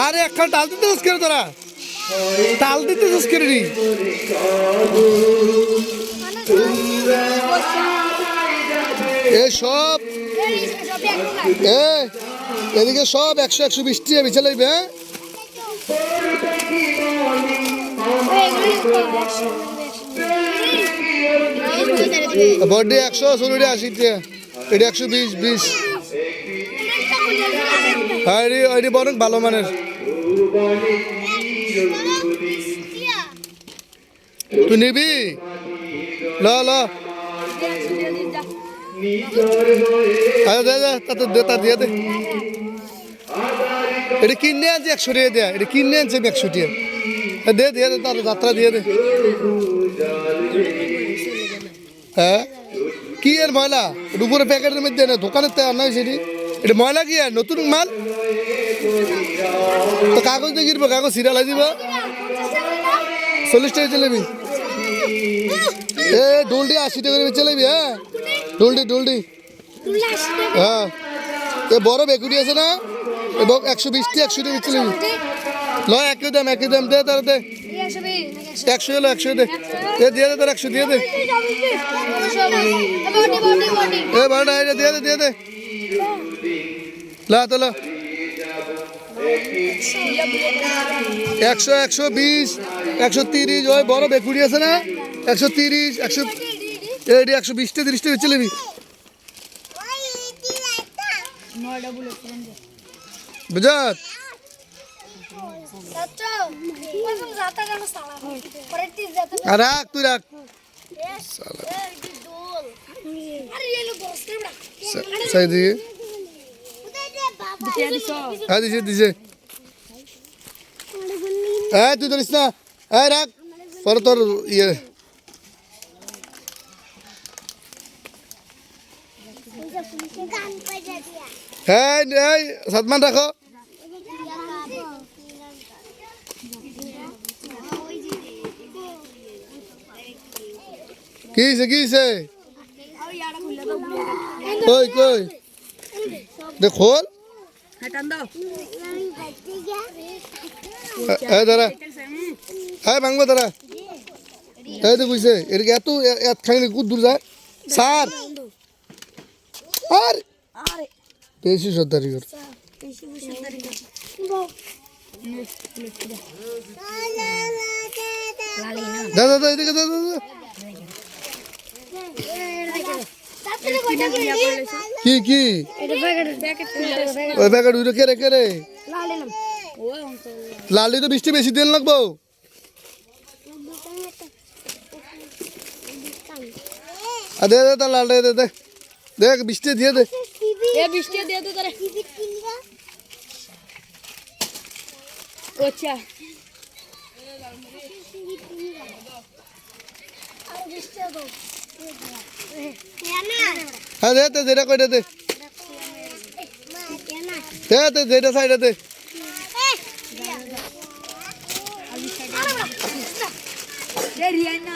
আরে একখান টাল দিতে করে তোরা টাল দিতে করে নি সব এদিকে সব 100-120 টাকা বেচা লাগবে। হ্যাঁ বডি 100 সোনুটা 80 টাকা এটা 120 হ্যাঁ এটি বরং ভালো মানের। তুই নিবি ল তা দিয়ে দে এটা কিনে আনছে 100 টাকা দেয়া এটা কিনে আনছে 100 টাকা দে দিয়ে দে তার যাত্রা দিয়ে দে। হ্যাঁ কি এর ময়লা উপরে প্যাকেটের মধ্যে না দোকানের তো আনা হয়েছে এটা ময়লা কি আর নতুন মাল তো কাগজ দিয়ে গিরবো কাগজ সিরিয়াল দিব 40 টাকা চলেবি ডোলডি 80 টাকা করে চলেবি। হ্যাঁ ডোলডি হ্যাঁ বড় বেকুটি আছে না 120 টাকা 100 টাকা চলেবি ল একই দাম দে তার দে 100 হলো 100 দে দিয়ে দে তোর 100 দিয়ে দে বারোটা দিয়ে দে লা তো লা 100 120 130 ওই বড় বেকুড়ি আছে না 130 100 এডি 120 টা 30 টাকা চলেবি বুঝাত রাখ তুই রাখ সাই দিয়ে হ্যাঁ দিছে হ্যাঁ তুই ধরিস না হ্যাঁ রাখ পরে তোর ইয়ে হ্যাঁ সাতমান রাখো কি হয়েছে কই খোল দাঁড়া হ্যাঁ ভাঙবো দাঁড়া এই তো বুঝছে এদিকে এত খাইনি খুব দূর যায় স্যার আর বেশি সর্দারি কর দাদা এদিকে দাদা কি ওই প্যাকেট উইরো কে রে লালি তো বৃষ্টি বেশি দিন লাগবো দে তার লাল দে দেখ বৃষ্টি দিয়ে দে বৃষ্টি দিয়ে দে তোরা আচ্ছা হ্যাঁ দে যেটা কইটা দে যেটা সাইডে দে রিয়ানা